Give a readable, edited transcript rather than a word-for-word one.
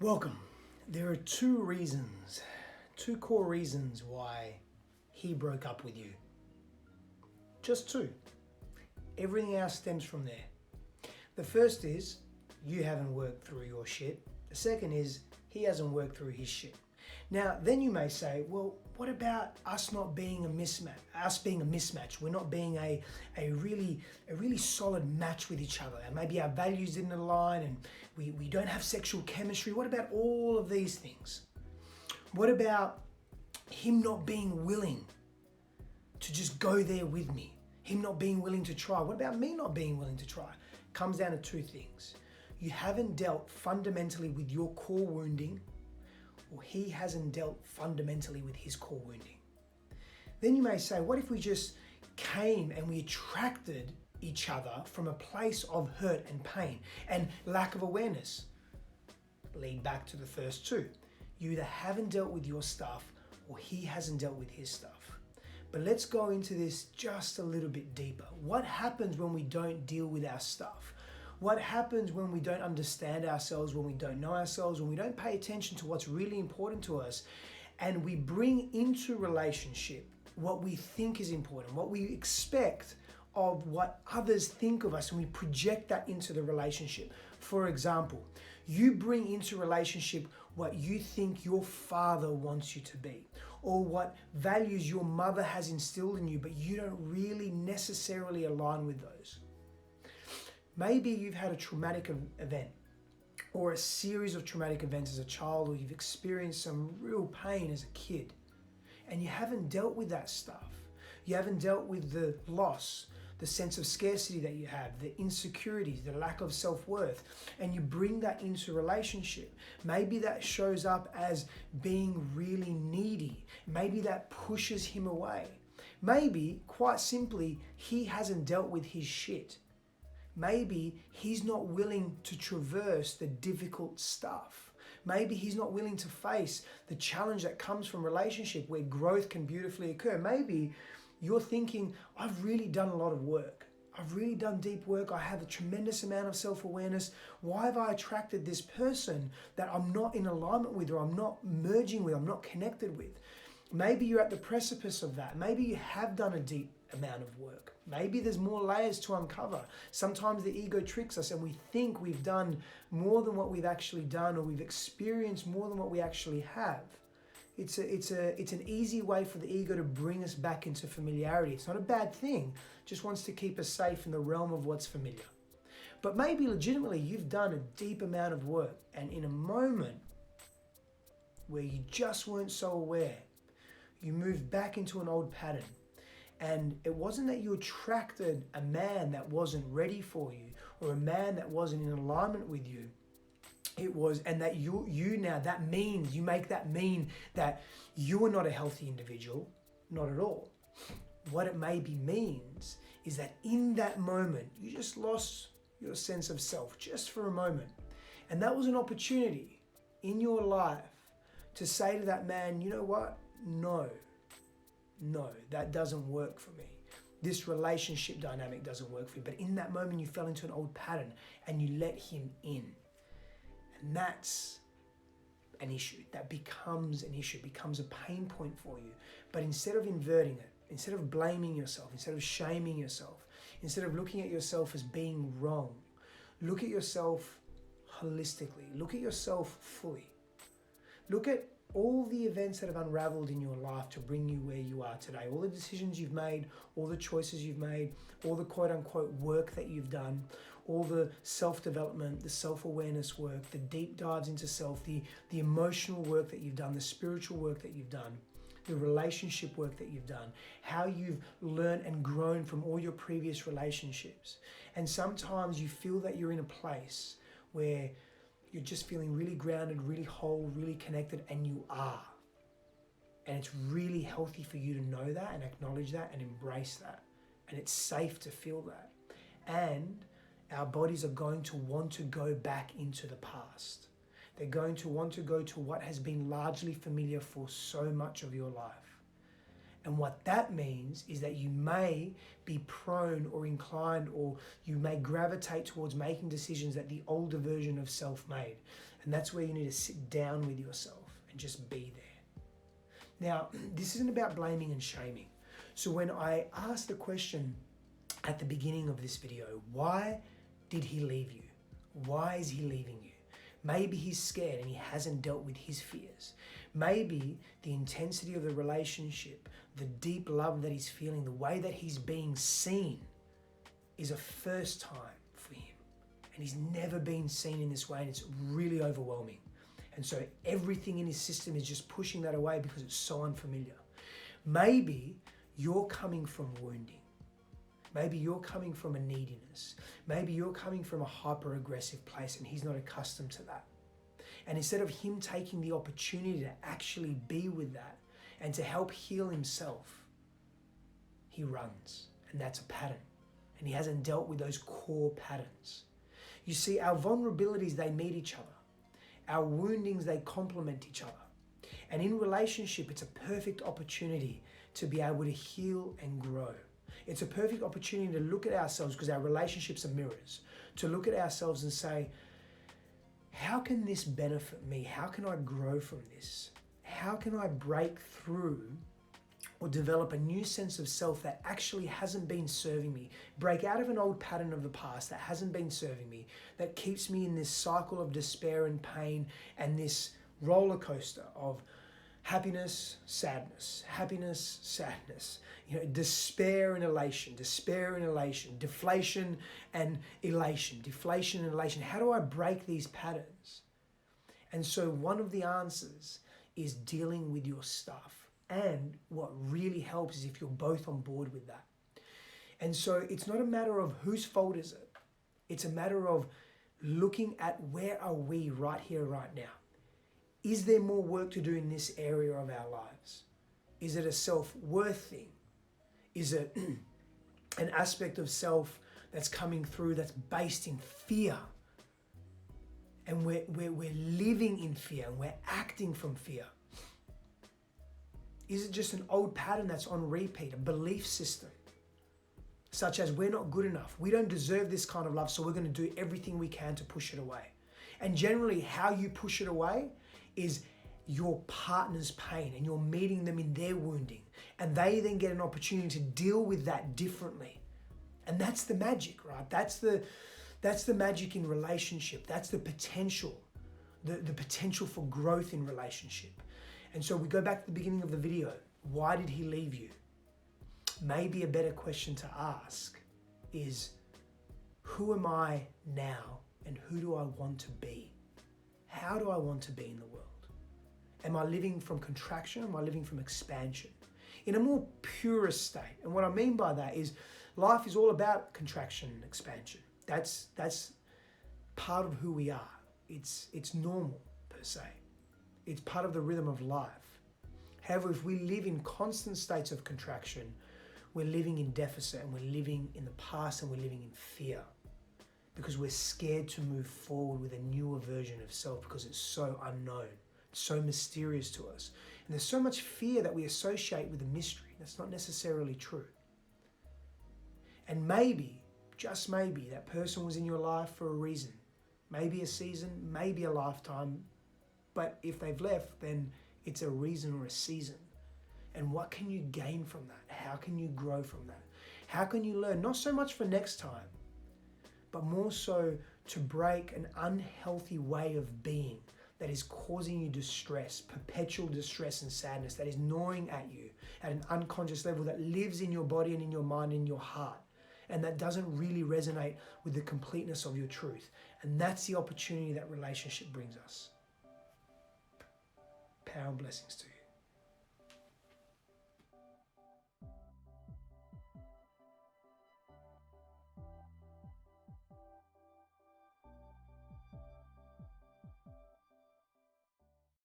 Welcome. There are two core reasons why he broke up with you. Just two. Everything else stems from there. The first is you haven't worked through your shit. The second is he hasn't worked through his shit. Now, then you may say, well, what about us not being a mismatch? Us being a mismatch. We're not being a really solid match with each other. And maybe our values didn't align and we don't have sexual chemistry. What about all of these things? What about him not being willing to just go there with me? Him not being willing to try. What about me not being willing to try? Comes down to two things. You haven't dealt fundamentally with your core wounding, or he hasn't dealt fundamentally with his core wounding. Then you may say, what if we just came and we attracted each other from a place of hurt and pain and lack of awareness? Lead back to the first two. You either haven't dealt with your stuff or he hasn't dealt with his stuff. But let's go into this just a little bit deeper. What happens when we don't deal with our stuff? What happens when we don't understand ourselves, when we don't know ourselves, when we don't pay attention to what's really important to us, and we bring into relationship what we think is important, what we expect of what others think of us, and we project that into the relationship. For example, you bring into relationship what you think your father wants you to be, or what values your mother has instilled in you, but you don't really necessarily align with those. Maybe you've had a traumatic event or a series of traumatic events as a child, or you've experienced some real pain as a kid and you haven't dealt with that stuff. You haven't dealt with the loss, the sense of scarcity that you have, the insecurities, the lack of self-worth, and you bring that into relationship. Maybe that shows up as being really needy. Maybe that pushes him away. Maybe, quite simply, he hasn't dealt with his shit. Maybe he's not willing to traverse the difficult stuff. Maybe he's not willing to face the challenge that comes from relationship where growth can beautifully occur. Maybe you're thinking, I've really done a lot of work. I've really done deep work. I have a tremendous amount of self-awareness. Why have I attracted this person that I'm not in alignment with, or I'm not merging with, I'm not connected with? Maybe you're at the precipice of that. Maybe you have done a deep amount of work. Maybe there's more layers to uncover. Sometimes the ego tricks us and we think we've done more than what we've actually done, or we've experienced more than what we actually have. It's an easy way for the ego to bring us back into familiarity. It's not a bad thing. It just wants to keep us safe in the realm of what's familiar. But maybe legitimately you've done a deep amount of work, and in a moment where you just weren't so aware, you moved back into an old pattern. And it wasn't that you attracted a man that wasn't ready for you, or a man that wasn't in alignment with you. It was, and that you now, that means, you make that mean that you are not a healthy individual. Not at all. What it maybe means is that in that moment, you just lost your sense of self just for a moment. And that was an opportunity in your life to say to that man, you know what? No, that doesn't work for me. This relationship dynamic doesn't work for you. But in that moment, you fell into an old pattern and you let him in. And that's an issue. That becomes an issue, becomes a pain point for you. But instead of inverting it, instead of blaming yourself, instead of shaming yourself, instead of looking at yourself as being wrong, look at yourself holistically. Look at yourself fully. Look at all the events that have unraveled in your life to bring you where you are today. All the decisions you've made, all the choices you've made, all the quote unquote work that you've done, all the self-development, the self-awareness work, the deep dives into self, the emotional work that you've done, the spiritual work that you've done, the relationship work that you've done, how you've learned and grown from all your previous relationships. And sometimes you feel that you're in a place where you're just feeling really grounded, really whole, really connected, and you are. And it's really healthy for you to know that and acknowledge that and embrace that. And it's safe to feel that. And our bodies are going to want to go back into the past. They're going to want to go to what has been largely familiar for so much of your life. And what that means is that you may be prone or inclined, or you may gravitate towards making decisions that the older version of self made. And that's where you need to sit down with yourself and just be there. Now, this isn't about blaming and shaming. So when I asked the question at the beginning of this video, why did he leave you? Why is he leaving you? Maybe he's scared and he hasn't dealt with his fears. Maybe the intensity of the relationship, the deep love that he's feeling, the way that he's being seen is a first time for him. And he's never been seen in this way, and it's really overwhelming. And so everything in his system is just pushing that away because it's so unfamiliar. Maybe you're coming from wounding. Maybe you're coming from a neediness. Maybe you're coming from a hyper-aggressive place and he's not accustomed to that. And instead of him taking the opportunity to actually be with that and to help heal himself, he runs. And that's a pattern. And he hasn't dealt with those core patterns. You see, our vulnerabilities, they meet each other. Our woundings, they complement each other. And in relationship, it's a perfect opportunity to be able to heal and grow. It's a perfect opportunity to look at ourselves, because our relationships are mirrors, to look at ourselves and say, how can this benefit me? How can I grow from this? How can I break through or develop a new sense of self that actually hasn't been serving me? Break out of an old pattern of the past that hasn't been serving me, that keeps me in this cycle of despair and pain and this roller coaster of happiness, sadness, despair and elation, deflation and elation. How do I break these patterns? And so one of the answers is dealing with your stuff. And what really helps is if you're both on board with that. And so it's not a matter of whose fault is it. It's a matter of looking at where are we right here, right now. Is there more work to do in this area of our lives? Is it a self-worth thing? Is it an aspect of self that's coming through that's based in fear? And we're living in fear and we're acting from fear. Is it just an old pattern that's on repeat, a belief system, such as we're not good enough, we don't deserve this kind of love, so we're going to do everything we can to push it away? And generally, how you push it away is your partner's pain, and you're meeting them in their wounding, and they then get an opportunity to deal with that differently. And that's the magic, right? That's the magic in relationship. That's the potential, the potential for growth in relationship. And so we go back to the beginning of the video. Why did he leave you? Maybe a better question to ask is, who am I now and who do I want to be? How do I want to be in the world? Am I living from contraction? Am I living from expansion? In a more purest state. And what I mean by that is life is all about contraction and expansion. That's part of who we are. It's normal per se. It's part of the rhythm of life. However, if we live in constant states of contraction, we're living in deficit and we're living in the past and we're living in fear, because we're scared to move forward with a newer version of self because it's so unknown, it's so mysterious to us. And there's so much fear that we associate with the mystery. That's not necessarily true. And maybe, just maybe, that person was in your life for a reason. Maybe a season, maybe a lifetime. But if they've left, then it's a reason or a season. And what can you gain from that? How can you grow from that? How can you learn? Not so much for next time, but more so to break an unhealthy way of being that is causing you distress, perpetual distress and sadness, that is gnawing at you at an unconscious level, that lives in your body and in your mind and in your heart, and that doesn't really resonate with the completeness of your truth. And that's the opportunity that relationship brings us. Power and blessings to you.